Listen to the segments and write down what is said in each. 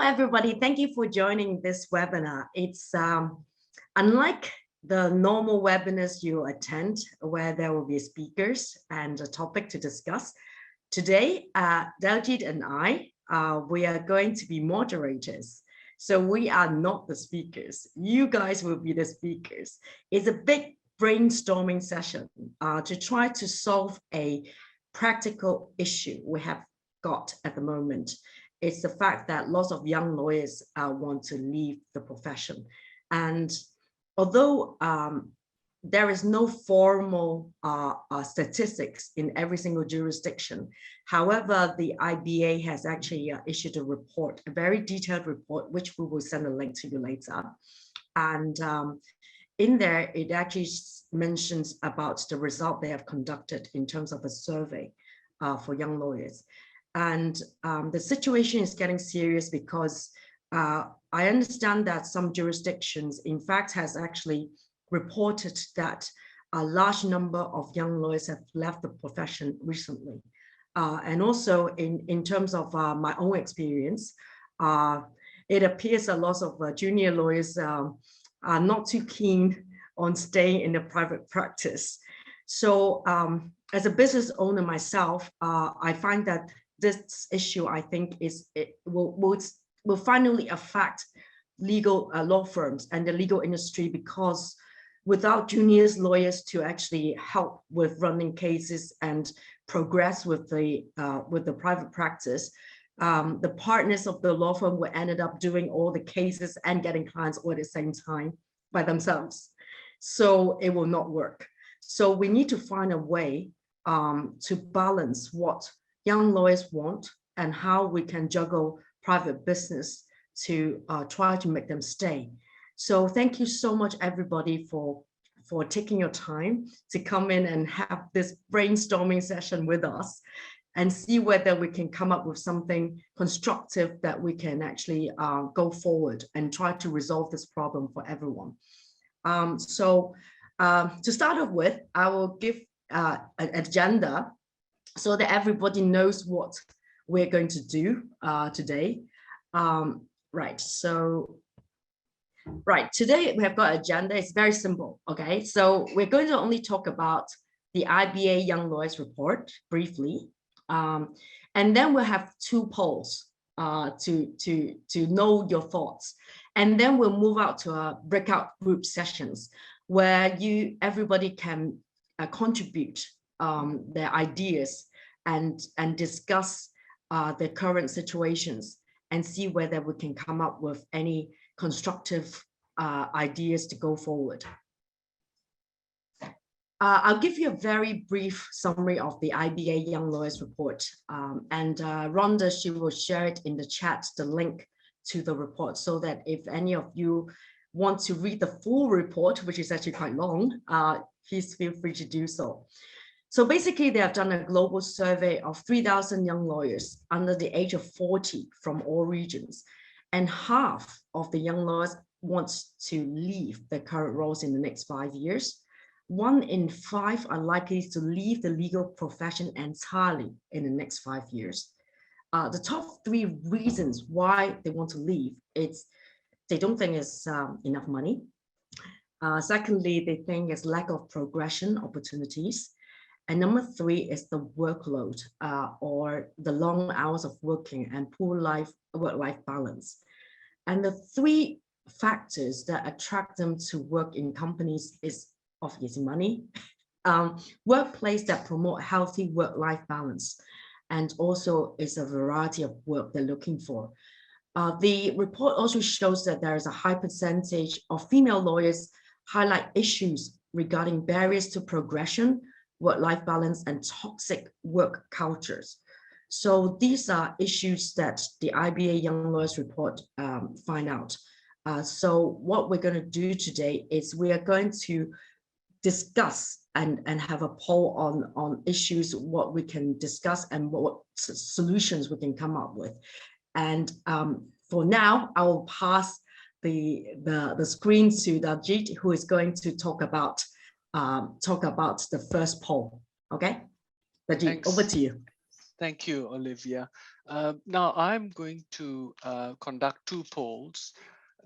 everybody. Thank you for joining this webinar. It's unlike the normal webinars you attend, where there will be speakers and a topic to discuss. Today, Daljit and I, we are going to be moderators. So we are not the speakers. You guys will be the speakers. It's a big brainstorming session to try to solve a practical issue we have got at the moment. It's the fact that lots of young lawyers want to leave the profession. And although there is no formal statistics in every single jurisdiction, however, the IPBA has actually issued a report, a very detailed report, which we will send a link to you later. And in there, it actually mentions about the result they have conducted in terms of a survey for young lawyers. And the situation is getting serious because I understand that some jurisdictions, in fact, has actually reported that a large number of young lawyers have left the profession recently. And also in terms of my own experience, it appears a lot of junior lawyers are not too keen on staying in the private practice. So as a business owner myself, I find that this issue, I think, will finally affect legal law firms and the legal industry, because without juniors lawyers to actually help with running cases and progress with the private practice, the partners of the law firm will end up doing all the cases and getting clients all at the same time by themselves. So it will not work. So we need to find a way to balance what young lawyers want and how we can juggle private business to try to make them stay. So thank you so much, everybody, for taking your time to come in and have this brainstorming session with us and see whether we can come up with something constructive that we can actually go forward and try to resolve this problem for everyone. So to start off with, I will give an agenda so that everybody knows what we're going to do today. Today we have got an agenda. It's very simple, okay? So we're going to only talk about the IPBA Young Lawyers Report briefly. And then we'll have two polls to know your thoughts. And then we'll move out to a breakout group sessions where everybody can contribute their ideas and discuss the current situations and see whether we can come up with any constructive ideas to go forward. I'll give you a very brief summary of the IPBA Young Lawyers Report. And Rhonda, she will share it in the chat, the link to the report, so that if any of you want to read the full report, which is actually quite long, please feel free to do so. So basically, they have done a global survey of 3,000 young lawyers under the age of 40 from all regions. And half of the young lawyers want to leave their current roles in the next 5 years. 1 in 5 are likely to leave the legal profession entirely in the next 5 years. The top 3 reasons why they want to leave, it's they don't think it's enough money. Secondly, they think it's lack of progression opportunities. And number 3 is the workload or the long hours of working and poor work-life balance. And the 3 factors that attract them to work in companies is obviously money, workplace that promote healthy work-life balance, and also is a variety of work they're looking for. The report also shows that there is a high percentage of female lawyers highlight issues regarding barriers to progression, work-life balance, and toxic work cultures. So these are issues that the IPBA Young Lawyers Report find out. So what we're going to do today is we are going to discuss and have a poll on issues, what we can discuss and what solutions we can come up with. And for now, I will pass the screen to Daljit, who is going to talk about the first poll. Okay, Daljit, over to you. Thank you, Olivia. Now I'm going to conduct two polls.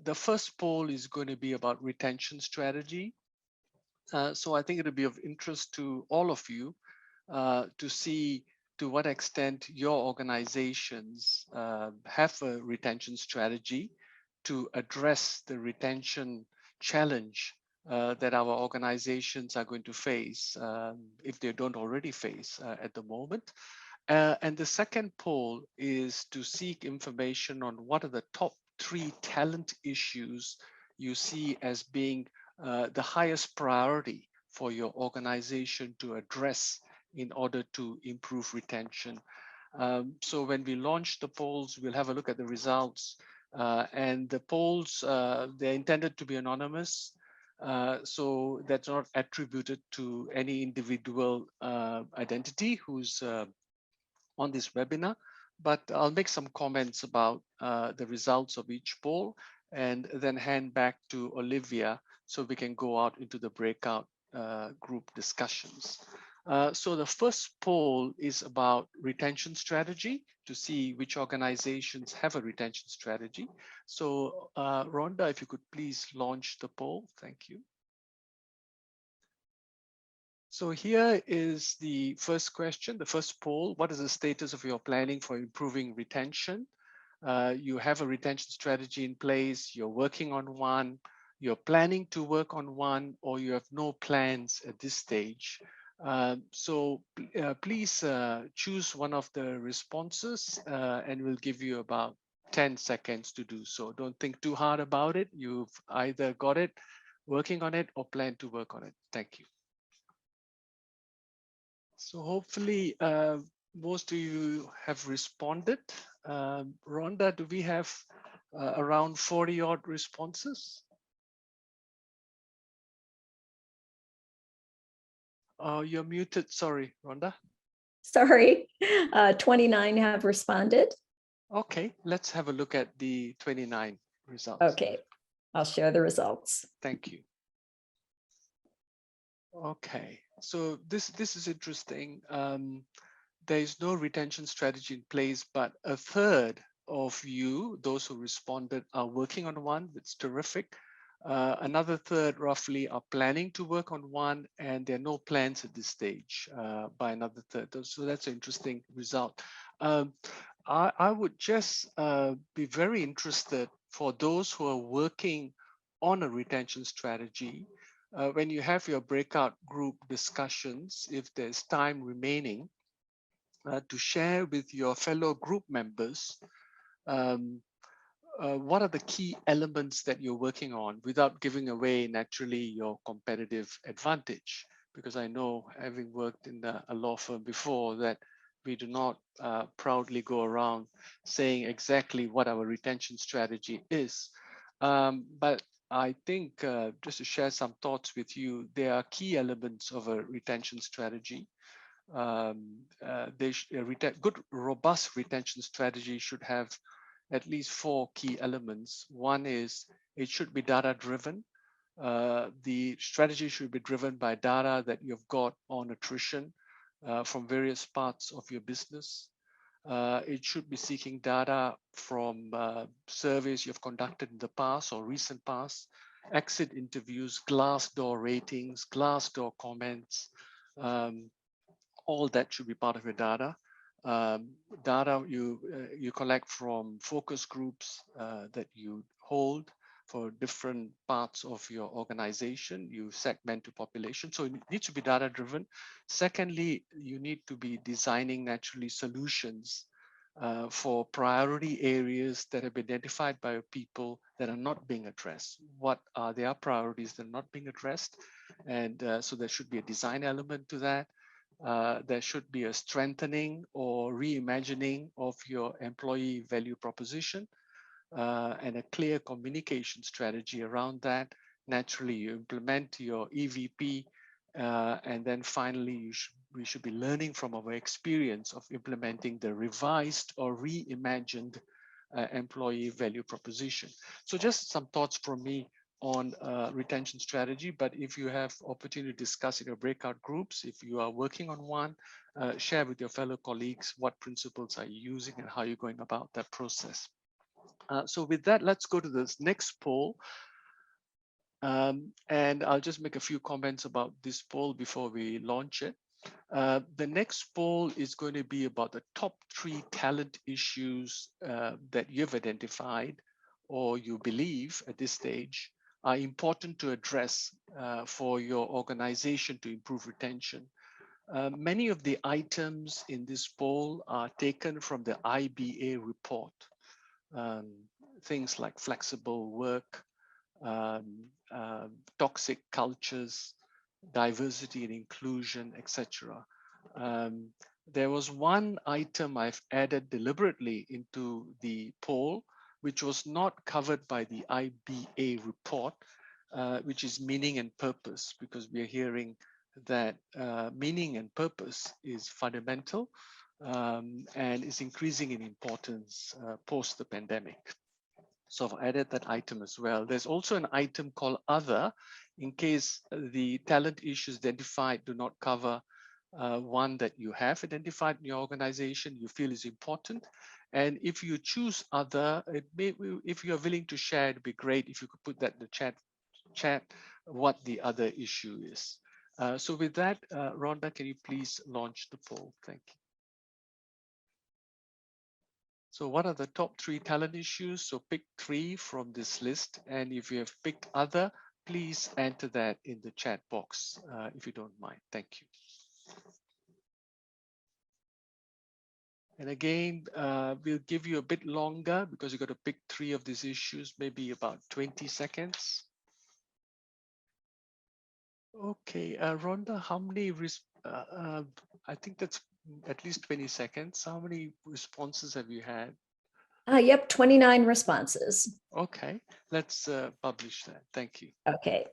The first poll is going to be about retention strategy. So I think it'll be of interest to all of you to see to what extent your organizations have a retention strategy to address the retention challenge that our organizations are going to face if they don't already face at the moment. And the second poll is to seek information on what are the top 3 talent issues you see as being the highest priority for your organization to address in order to improve retention. So when we launch the polls, we'll have a look at the results. And the polls, they're intended to be anonymous. So that's not attributed to any individual identity who's on this webinar, but I'll make some comments about the results of each poll and then hand back to Olivia so we can go out into the breakout group discussions. So the first poll is about retention strategy to see which organizations have a retention strategy. So Rhonda, if you could please launch the poll. Thank you. So here is the first question, the first poll. What is the status of your planning for improving retention? You have a retention strategy in place, you're working on one, you're planning to work on one, or you have no plans at this stage. So please choose one of the responses and we'll give you about 10 seconds to do so. Don't think too hard about it. You've either got it, working on it, or plan to work on it. Thank you. So hopefully most of you have responded. Rhonda, do we have around 40 odd responses? You're muted. Sorry, Rhonda. Sorry, 29 have responded. Okay, let's have a look at the 29 results. Okay, I'll share the results. Thank you. Okay, so this is interesting. There is no retention strategy in place, but a third of you, those who responded, are working on one. That's terrific. Another third roughly are planning to work on one, and there are no plans at this stage by another third. So that's an interesting result. I would just be very interested for those who are working on a retention strategy. When you have your breakout group discussions, if there's time remaining, to share with your fellow group members what are the key elements that you're working on without giving away naturally your competitive advantage. Because I know, having worked in a law firm before, that we do not proudly go around saying exactly what our retention strategy is. But I think just to share some thoughts with you, there are key elements of a retention strategy. Good, robust retention strategy should have at least 4 key elements. One is it should be data driven. The strategy should be driven by data that you've got on attrition from various parts of your business. It should be seeking data from surveys you've conducted in the past or recent past, exit interviews, Glassdoor ratings, Glassdoor comments. All that should be part of your data. Data you collect from focus groups that you hold for different parts of your organization. You segment to population, so it needs to be data driven. Secondly, you need to be designing naturally solutions for priority areas that have been identified by people that are not being addressed. What are their priorities that are not being addressed? And so there should be a design element to that. There should be a strengthening or reimagining of your employee value proposition and a clear communication strategy around that. Naturally, you implement your EVP, and then finally, we should be learning from our experience of implementing the revised or reimagined employee value proposition. So just some thoughts from me on retention strategy, but if you have opportunity to discuss in your breakout groups, if you are working on one, share with your fellow colleagues what principles are you using and how you're going about that process. So with that, let's go to this next poll. And I'll just make a few comments about this poll before we launch it. The next poll is going to be about the top 3 talent issues that you've identified or you believe at this stage are important to address for your organization to improve retention. Many of the items in this poll are taken from the IPBA report. Things like flexible work, toxic cultures, diversity and inclusion, etc. There was one item I've added deliberately into the poll, which was not covered by the IPBA report, which is meaning and purpose, because we are hearing that meaning and purpose is fundamental and is increasing in importance post the pandemic. So I've added that item as well. There's also an item called other, in case the talent issues identified do not cover one that you have identified in your organization, you feel is important. And if you choose other, if you're willing to share, it'd be great if you could put that in the chat what the other issue is. So with that, Rhonda, can you please launch the poll? Thank you. So what are the top 3 talent issues? So pick 3 from this list. And if you have picked other, please enter that in the chat box, if you don't mind. Thank you. And again, we'll give you a bit longer because you've got to pick 3 of these issues, maybe about 20 seconds. Okay, Rhonda, how many, I think that's at least 20 seconds. How many responses have you had? Yep, 29 responses. Okay, let's publish that. Thank you. Okay.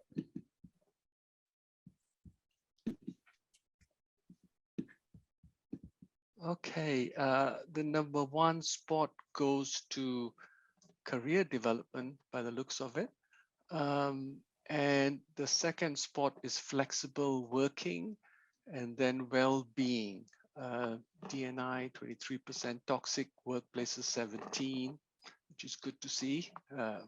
Okay, the number 1 spot goes to career development by the looks of it. And the second spot is flexible working and then well-being. DNI 23%, toxic workplaces 17, which is good to see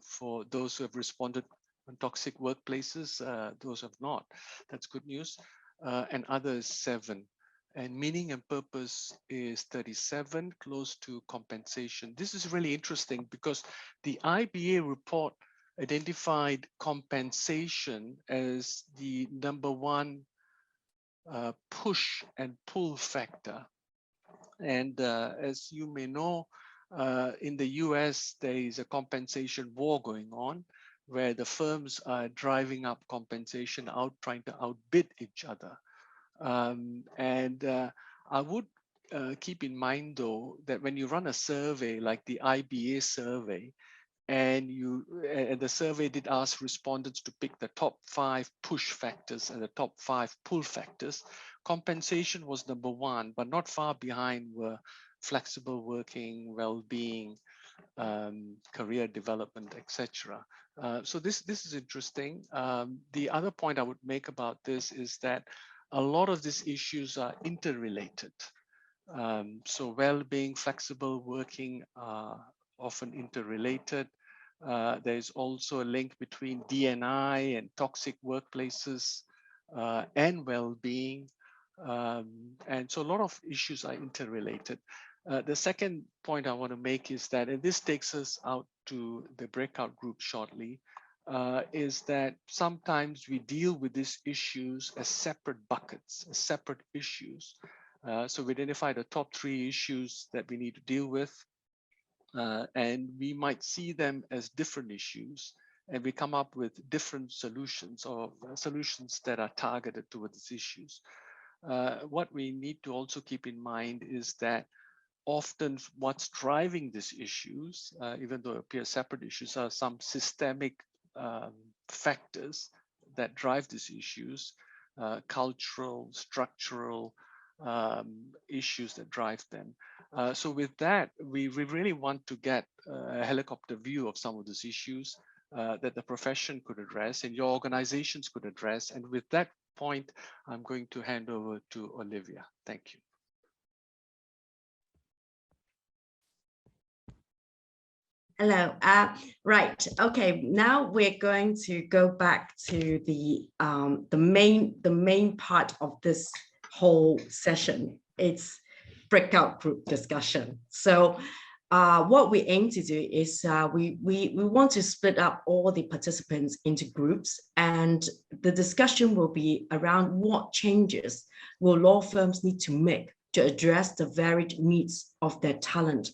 for those who have responded on toxic workplaces. Those have not. That's good news. And others 7. And meaning and purpose is 37, close to compensation. This is really interesting because the IPBA report identified compensation as the number 1 push and pull factor. And as you may know, in the US, there is a compensation war going on where the firms are driving up compensation out, trying to outbid each other. I would keep in mind, though, that when you run a survey like the IPBA survey, and the survey did ask respondents to pick the top 5 push factors and the top 5 pull factors, compensation was number 1, but not far behind were flexible working, well-being, career development, etc. So this is interesting. The other point I would make about this is that a lot of these issues are interrelated. So well-being, flexible working are often interrelated. There's also a link between DNI and toxic workplaces and well-being. And so a lot of issues are interrelated. The second point I want to make is that, and this takes us out to the breakout group shortly, is that sometimes we deal with these issues as separate buckets, as separate issues. So we identify the top 3 issues that we need to deal with, and we might see them as different issues, and we come up with different solutions or solutions that are targeted towards these issues. What we need to also keep in mind is that often what's driving these issues, even though it appears separate issues, are some systemic factors that drive these issues, cultural, structural issues that drive them. So with that, we really want to get a helicopter view of some of these issues that the profession could address and your organizations could address. And with that point, I'm going to hand over to Olivia. Thank you. Hello. Right. Okay. Now we're going to go back to the main part of this whole session. It's breakout group discussion. So what we aim to do is we want to split up all the participants into groups, and the discussion will be around what changes will law firms need to make to address the varied needs of their talent,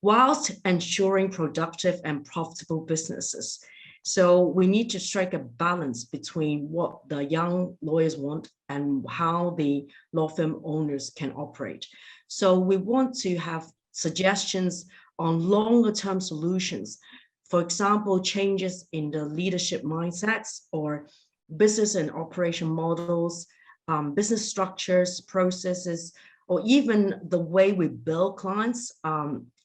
whilst ensuring productive and profitable businesses. So we need to strike a balance between what the young lawyers want and how the law firm owners can operate. So we want to have suggestions on longer term solutions. For example, changes in the leadership mindsets or business and operation models, business structures, processes, or even the way we bill clients.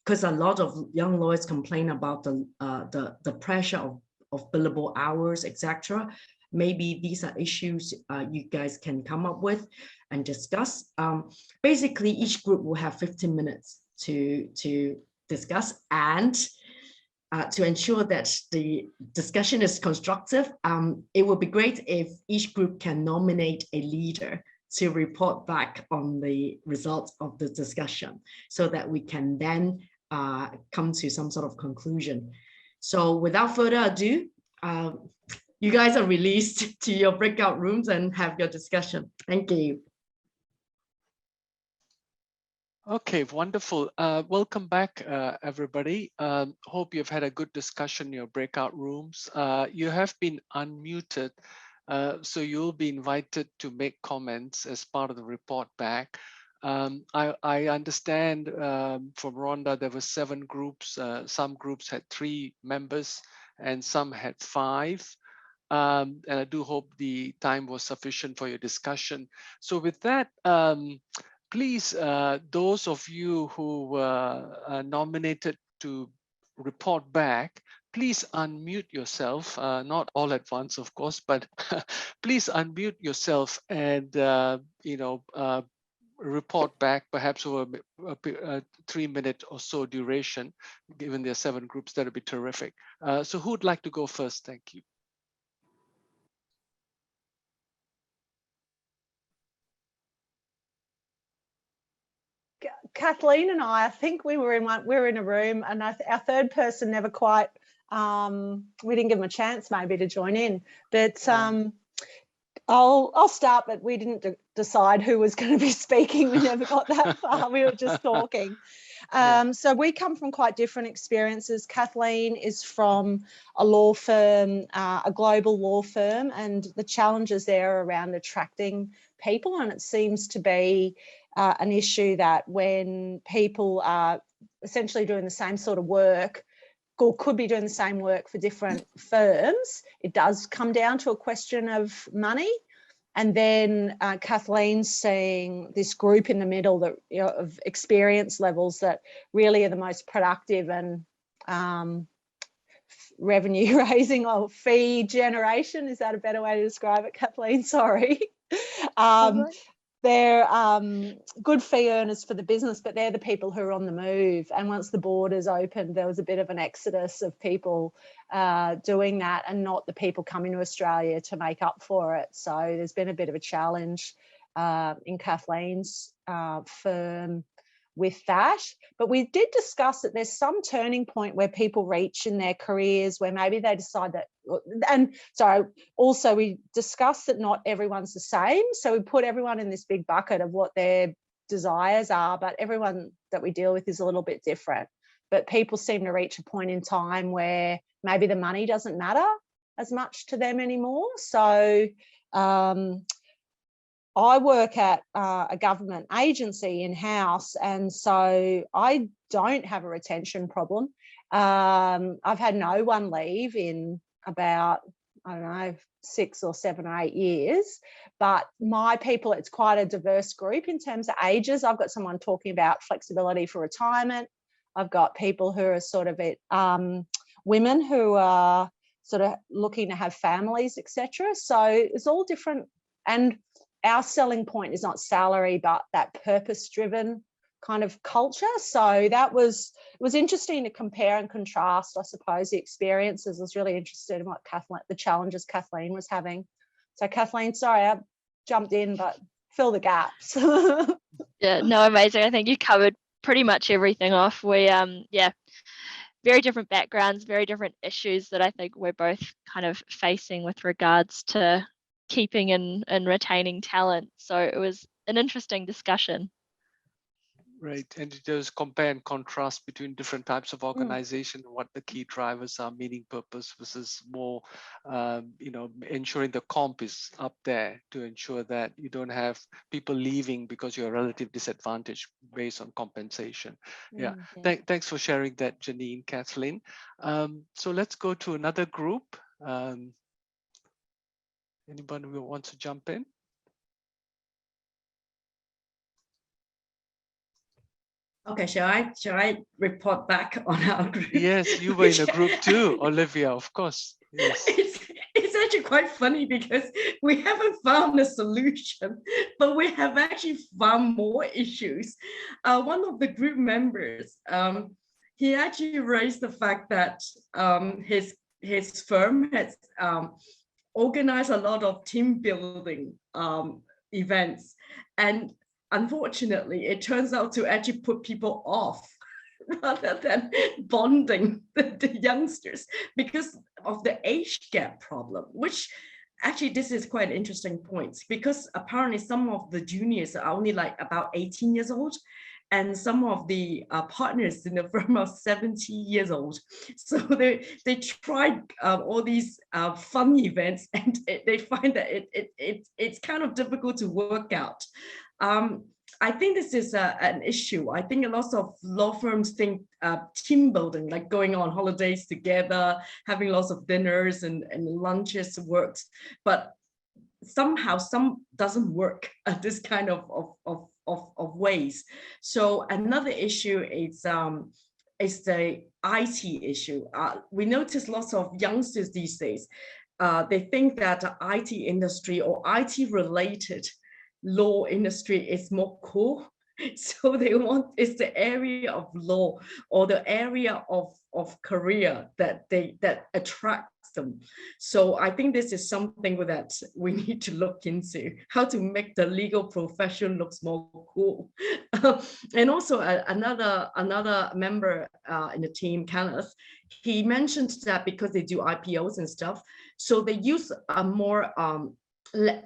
Because a lot of young lawyers complain about the pressure of billable hours, etc. Maybe these are issues you guys can come up with and discuss. Basically, each group will have 15 minutes to discuss, and to ensure that the discussion is constructive, it would be great if each group can nominate a leader to report back on the results of the discussion so that we can then come to some sort of conclusion. So without further ado, you guys are released to your breakout rooms and have your discussion. Thank you. Okay, wonderful. Welcome back, everybody. Hope you've had a good discussion in your breakout rooms. You have been unmuted, so you'll be invited to make comments as part of the report back. I understand from Rhonda, there were 7 groups. Some groups had 3 members and some had 5. And I do hope the time was sufficient for your discussion. So with that, please, those of you who were nominated to report back, please unmute yourself, not all at once, of course, but please unmute yourself and, report back perhaps over a 3-minute or so duration. Given there are 7 groups, that would be terrific. So who'd like to go first? Thank you. Kathleen and I think we were in a room, and our third person never quite, we didn't give them a chance maybe to join in, but I'll start, but we didn't decide who was going to be speaking. We never got that far. We were just talking. So we come from quite different experiences. Kathleen is from a law firm, a global law firm, and the challenges there are around attracting people, and it seems to be an issue that when people are essentially doing the same sort of work, or could be doing the same work for different firms, it does come down to a question of money. And then Kathleen's seeing this group in the middle that, of experience levels that really are the most productive and revenue raising or fee generation. Is that a better way to describe it, Kathleen? Sorry. They're good fee earners for the business, but they're the people who are on the move. And once the borders opened, there was a bit of an exodus of people doing that, and not the people coming to Australia to make up for it. So there's been a bit of a challenge in Kathleen's firm with that. But we did discuss that there's some turning point where people reach in their careers where maybe they decide that, and so also we discussed that not everyone's the same. So we put everyone in this big bucket of what their desires are, but everyone that we deal with is a little bit different. But people seem to reach a point in time where maybe the money doesn't matter as much to them anymore. So I work at a government agency in-house, and so I don't have a retention problem. I've had no one leave in about, I don't know, 6 or 7 or 8 years, but my people, it's quite a diverse group in terms of ages. I've got someone talking about flexibility for retirement. I've got people who are sort of women who are sort of looking to have families, etc. So it's all different, and our selling point is not salary, but that purpose-driven kind of culture. So it was interesting to compare and contrast, I suppose, the experiences. I was really interested in what the challenges Kathleen was having. So Kathleen, sorry, I jumped in, but fill the gaps. Yeah, no, amazing. I think you covered pretty much everything off. We, yeah, very different backgrounds, very different issues that I think we're both kind of facing with regards to keeping and retaining talent. So it was an interesting discussion. Right, and just compare and contrast between different types of organization, what the key drivers are, meaning purpose versus more, ensuring the comp is up there to ensure that you don't have people leaving because you're a relative disadvantage based on compensation. Yeah, thanks for sharing that, Janine, Kathleen. So let's go to another group. Anybody who wants to jump in? Okay, shall I report back on our group? Yes, you were in a group too, Olivia, of course. Yes. It's actually quite funny because we haven't found a solution, but we have actually found more issues. One of the group members, he actually raised the fact that his firm has organized a lot of team building events, and unfortunately, it turns out to actually put people off rather than bonding the youngsters because of the age gap problem, which actually this is quite an interesting point because apparently some of the juniors are only like about 18 years old and some of the partners in the firm are 70 years old. So they tried all these fun events and they find that it's kind of difficult to work out. I think this is an issue. I think a lot of law firms think team building, like going on holidays together, having lots of dinners and lunches works, but somehow some doesn't work at this kind of ways. So another issue is the IT issue. We notice lots of youngsters these days. They think that the IT industry or IT related law industry is more cool. So they want, it's the area of law or the area of career that attracts them. So I think this is something that we need to look into, how to make the legal profession looks more cool. And also another member in the team, Kenneth, he mentioned that because they do IPOs and stuff, so they use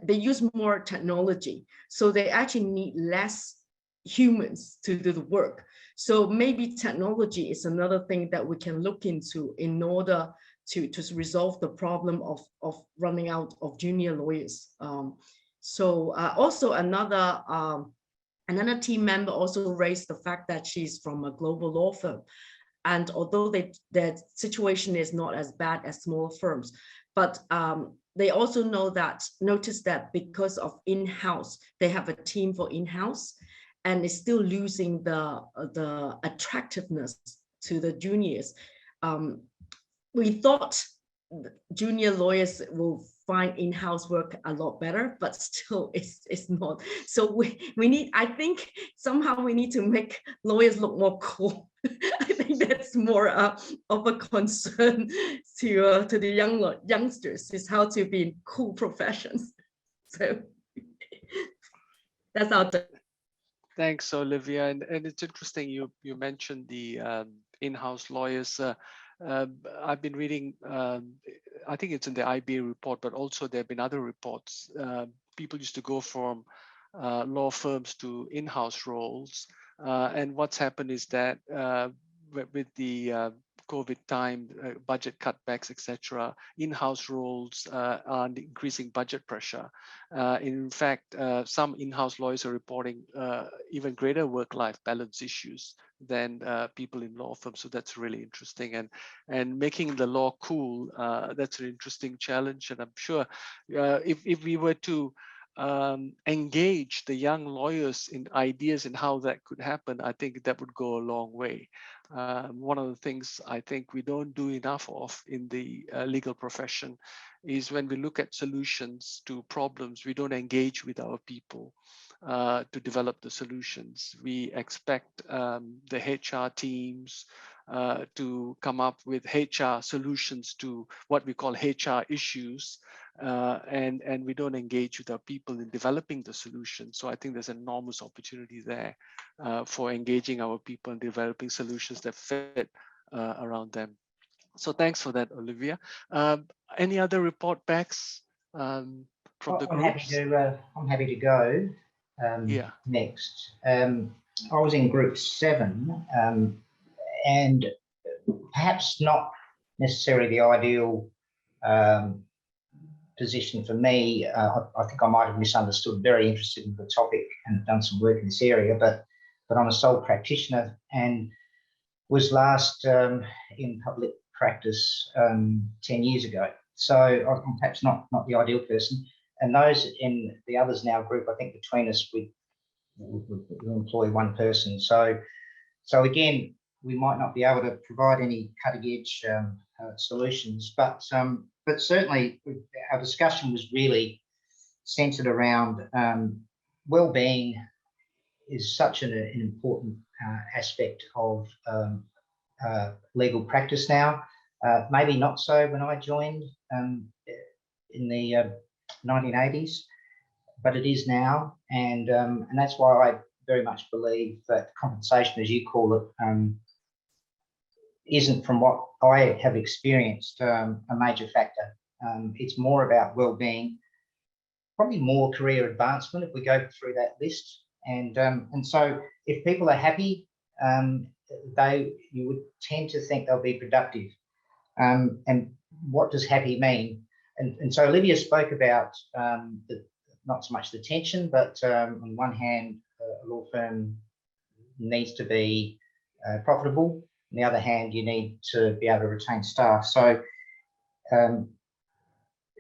they use more technology, so they actually need less humans to do the work. So maybe technology is another thing that we can look into in order to resolve the problem of running out of junior lawyers. Also another team member also raised the fact that she's from a global law firm, and although their situation is not as bad as small firms, but they also notice that because of in-house, they have a team for in-house, and it's still losing the attractiveness to the juniors. We thought junior lawyers will find in-house work a lot better, but still it's not. So we need, I think somehow we need to make lawyers look more cool. I think that's more of a concern to the youngsters, is how to be in cool professions. So that's our. Thanks, Olivia. And it's interesting you mentioned the in-house lawyers. I've been reading, I think it's in the IPBA report, but also there have been other reports. People used to go from law firms to in-house roles. And what's happened is that with the COVID time, budget cutbacks, etc., in-house roles are increasing budget pressure. In fact, some in-house lawyers are reporting even greater work-life balance issues than people in law firms. So that's really interesting. And making the law cool, that's an interesting challenge. And I'm sure if we were to engage the young lawyers in ideas and how that could happen, I think that would go a long way. One of the things I think we don't do enough of in the legal profession is when we look at solutions to problems, we don't engage with our people. to develop the solutions. We expect the HR teams to come up with HR solutions to what we call HR issues, and we don't engage with our people in developing the solution. So I think there's enormous opportunity there for engaging our people in developing solutions that fit around them. So thanks for that, Olivia. Any other report backs from the groups? I'm happy to go Yeah. next. I was in group 7, and perhaps not necessarily the ideal position for me. I think I might have misunderstood. Very interested in the topic and done some work in this area, but I'm a sole practitioner and was last in public practice 10 years ago. So I'm perhaps not the ideal person. And those in the others now group, I think between us we employ one person. So again, we might not be able to provide any cutting edge solutions, but certainly our discussion was really centered around well-being is such an important aspect of legal practice now. Maybe not so when I joined in the 1980s, but it is now, and that's why I very much believe that compensation, as you call it, isn't, from what I have experienced, a major factor. It's more about well-being, probably more career advancement if we go through that list. And so if people are happy, you would tend to think they'll be productive. And what does happy mean? And so Olivia spoke about not so much the tension, but on one hand, a law firm needs to be profitable. On the other hand, you need to be able to retain staff. So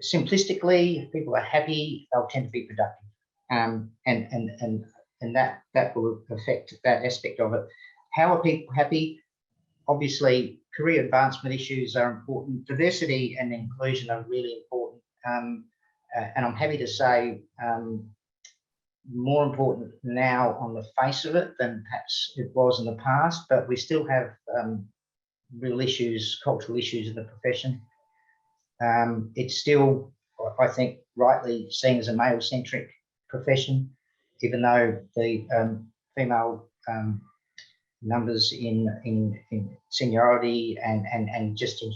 simplistically, if people are happy, they'll tend to be productive. And that will affect that aspect of it. How are people happy? Obviously, career advancement issues are important. Diversity and inclusion are really important. And I'm happy to say more important now on the face of it than perhaps it was in the past, but we still have real issues, cultural issues in the profession. It's still, I think, rightly seen as a male-centric profession, even though the female numbers in seniority and just in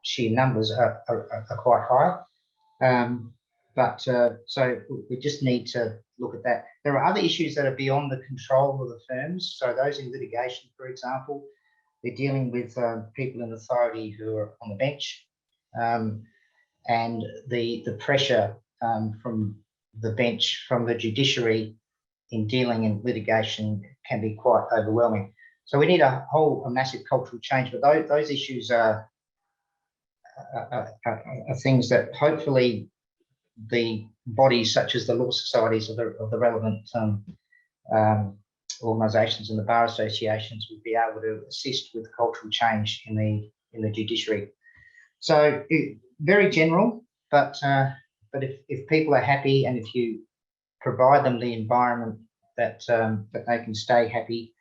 sheer numbers are quite high. So we just need to look at that. There are other issues that are beyond the control of the firms. So those in litigation, for example, they're dealing with people in authority who are on the bench, and the pressure from the bench, from the judiciary in dealing in litigation can be quite overwhelming. So we need a massive cultural change, but those issues are things that hopefully the bodies such as the law societies of the relevant organisations and the bar associations would be able to assist with cultural change in the judiciary. So very general, but if people are happy and if you provide them the environment that they can stay happy,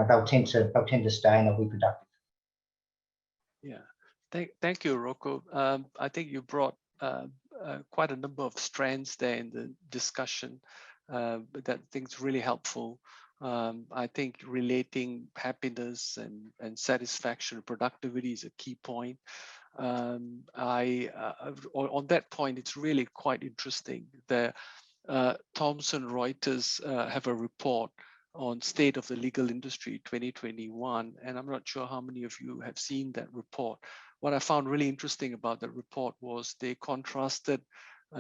they'll tend to stay and they'll be productive. Yeah, thank you, Rocco. I think you brought quite a number of strands there in the discussion that I think is really helpful. I think relating happiness and satisfaction, productivity is a key point. On that point, it's really quite interesting. The Thomson Reuters have a report on state of the legal industry 2021, and I'm not sure how many of you have seen that report. What I found really interesting about that report was they contrasted,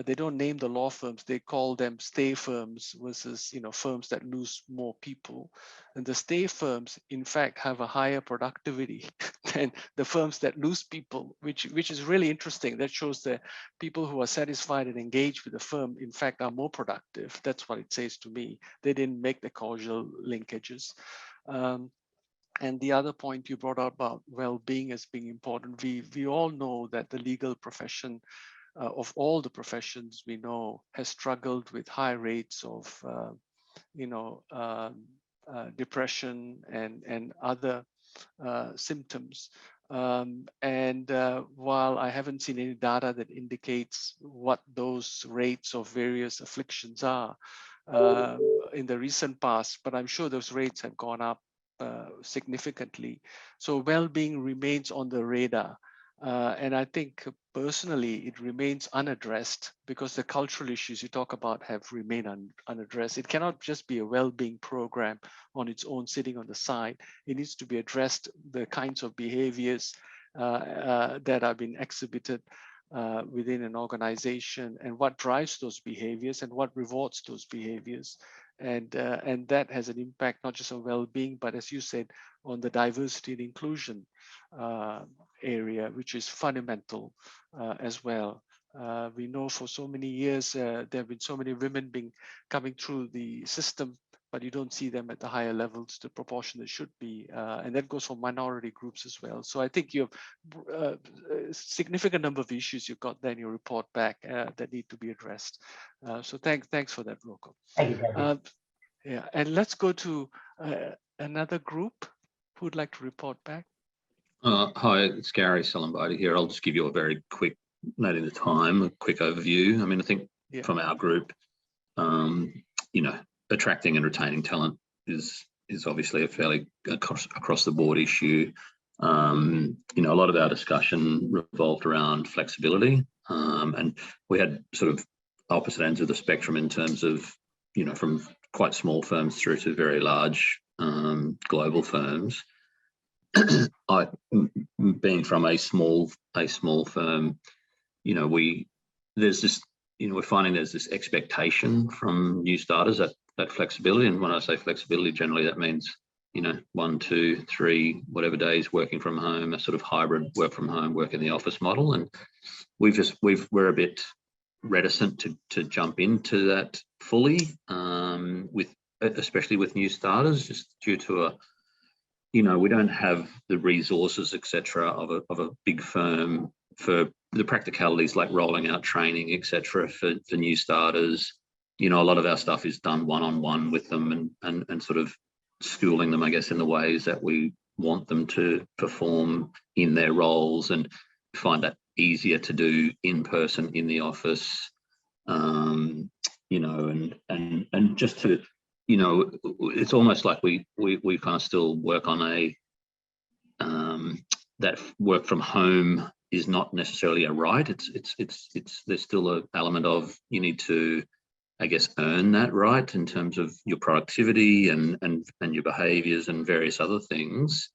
they don't name the law firms, they call them stay firms versus firms that lose more people. And the stay firms, in fact, have a higher productivity than the firms that lose people, which is really interesting. That shows that people who are satisfied and engaged with the firm, in fact, are more productive. That's what it says to me. They didn't make the causal linkages. And the other point you brought up about well-being as being important, we all know that the legal profession, of all the professions we know, has struggled with high rates of depression and other symptoms. While I haven't seen any data that indicates what those rates of various afflictions are in the recent past, but I'm sure those rates have gone up significantly. So well-being remains on the radar. And I think personally, it remains unaddressed because the cultural issues you talk about have remained unaddressed. It cannot just be a well-being program on its own sitting on the side. It needs to be addressed, the kinds of behaviors that are being exhibited within an organization and what drives those behaviors and what rewards those behaviors. And that has an impact not just on well-being, but as you said, on the diversity and inclusion area, which is fundamental as well. We know for so many years there have been so many women coming through the system, but you don't see them at the higher levels, the proportion that should be, and that goes for minority groups as well. So I think you have a significant number of issues you've got there in your report back that need to be addressed. So thanks for that, Rocco. Thank you, yeah, and let's go to another group who'd like to report back. Hi, it's Gary Salambati here. I'll just give you a very quick, noting the time, a quick overview. I mean, I think from our group, attracting and retaining talent is obviously a fairly across the board issue. A lot of our discussion revolved around flexibility, and we had sort of opposite ends of the spectrum in terms of, from quite small firms through to very large global firms. Being from a small firm, we're finding there's this expectation from new starters that flexibility. And when I say flexibility, generally that means 1, 2, 3, whatever days working from home, a sort of hybrid work from home, work in the office model. And we're a bit reticent to jump into that fully, especially with new starters, just due to we don't have the resources, etc., of a big firm for the practicalities like rolling out training, etc., for new starters. A lot of our stuff is done one-on-one with them and sort of schooling them, I guess, in the ways that we want them to perform in their roles, and find that easier to do in person in the office, and just to, it's almost like we kind of still work on that work from home is not necessarily a right. It's there's still an element of you need to, I guess, earn that right in terms of your productivity and your behaviors and various other things,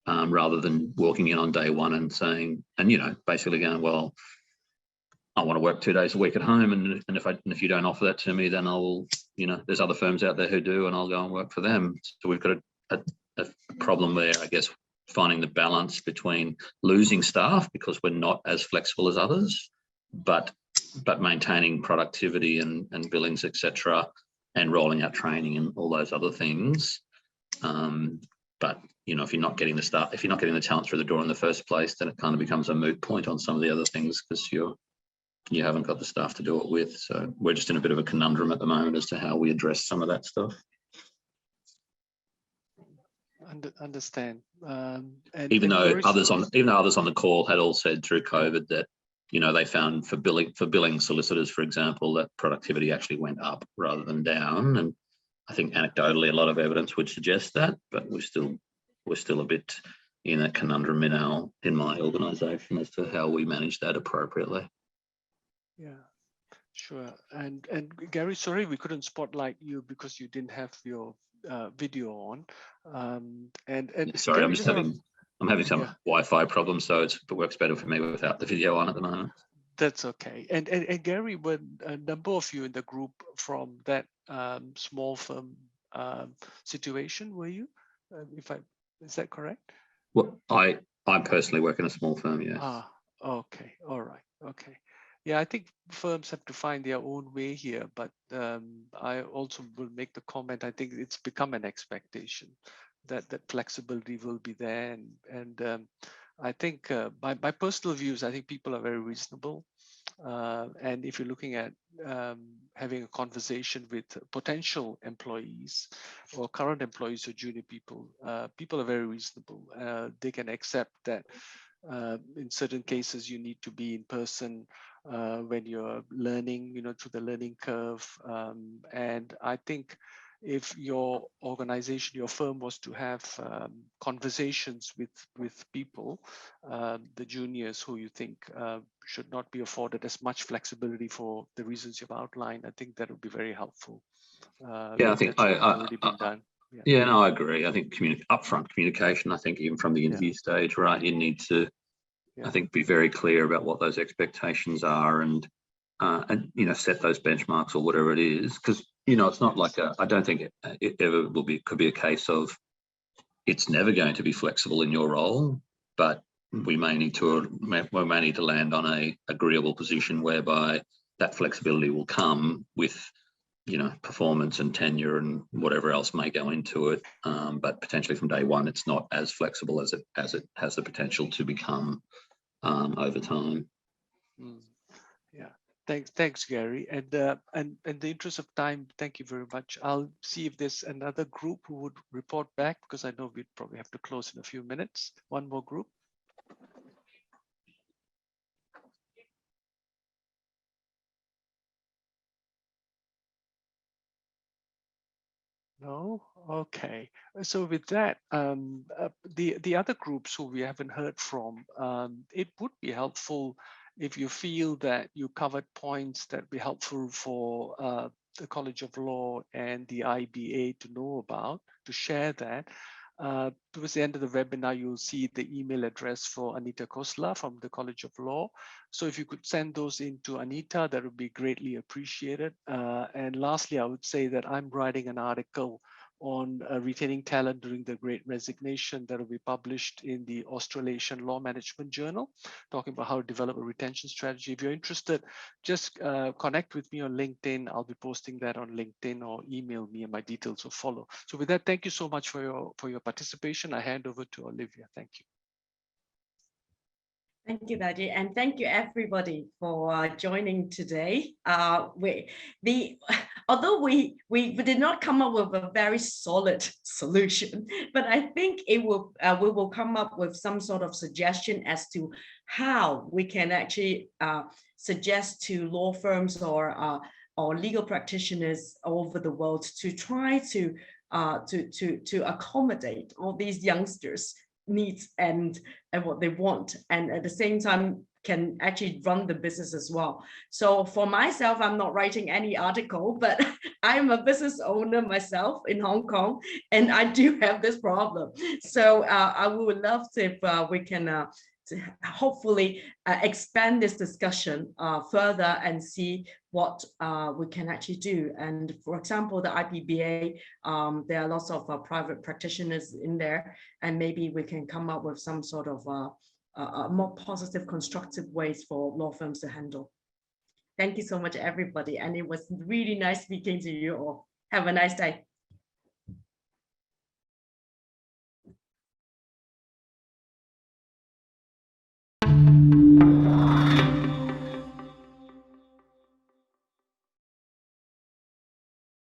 rather than walking in on day one and saying, and basically going, well, I want to work 2 days a week at home, and if you don't offer that to me, then I will, there's other firms out there who do, and I'll go and work for them. So we've got a problem there, I guess, finding the balance between losing staff because we're not as flexible as others, but maintaining productivity and billings, etc., and rolling out training and all those other things. But if you're not getting the talent through the door in the first place, then it kind of becomes a moot point on some of the other things because you haven't got the staff to do it with. So we're just in a bit of a conundrum at the moment as to how we address some of that stuff. Understand. Even though others on the call had all said through COVID that they found for billing solicitors, for example, that productivity actually went up rather than down. And I think anecdotally a lot of evidence would suggest that, but we're still a bit in a conundrum in my organisation as to how we manage that appropriately. Yeah, sure. And Gary, sorry we couldn't spotlight you because you didn't have your video on. Sorry, Gary, I'm having some Wi-Fi problems, so it works better for me without the video on at the moment. That's okay. And Gary, were a number of you in the group from that small firm situation, were you? Is that correct? Well, I personally work in a small firm, yes. Okay, all right, okay. Yeah, I think firms have to find their own way here, but I also will make the comment, I think it's become an expectation that flexibility will be there. And I think my personal views, I think people are very reasonable. And if you're looking at having a conversation with potential employees or current employees or junior people, people are very reasonable. They can accept that in certain cases you need to be in person when you're learning, through the learning curve. And I think if your organization, your firm was to have conversations with people, the juniors who you think should not be afforded as much flexibility for the reasons you've outlined, I think that would be very helpful. Yeah, I think already been done. Yeah, no, I agree. I think upfront communication, I think even from the interview stage, right, you need to, I think, be very clear about what those expectations are and set those benchmarks or whatever it is. Because, it's not like I don't think it ever could be a case of it's never going to be flexible in your role, but we may need to land on a agreeable position whereby that flexibility will come with performance and tenure and whatever else may go into it, but potentially from day one it's not as flexible as it has the potential to become over time. Yeah, thanks Gary, and in the interest of time, thank you very much. I'll see if there's another group who would report back, because I know we'd probably have to close in a few minutes. One more group. No? Okay. So with that, the other groups who we haven't heard from, it would be helpful if you feel that you covered points that be helpful for the College of Law and the IPBA to know about, to share that. Towards the end of the webinar, you'll see the email address for Anita Khosla from the College of Law. So if you could send those in to Anita, that would be greatly appreciated. And lastly, I would say that I'm writing an article on retaining talent during the Great Resignation that will be published in the Australasian Law Management Journal, talking about how to develop a retention strategy. If you're interested, just connect with me on LinkedIn. I'll be posting that on LinkedIn, or email me and my details will follow. So with that, thank you so much for your participation. I hand over to Olivia. Thank you. Thank you, Daljit, and thank you everybody for joining today. Although we did not come up with a very solid solution, but I think we will come up with some sort of suggestion as to how we can actually suggest to law firms or legal practitioners all over the world to try to accommodate all these youngsters' needs and what they want, and at the same time can actually run the business as well. So for myself, I'm not writing any article, but I'm a business owner myself in Hong Kong, and I do have this problem. So I would love to, if we can to hopefully expand this discussion further and see what we can actually do. And for example, the IPBA, there are lots of private practitioners in there, and maybe we can come up with some sort of more positive, constructive ways for law firms to handle. Thank you so much, everybody. And it was really nice speaking to you all. Have a nice day.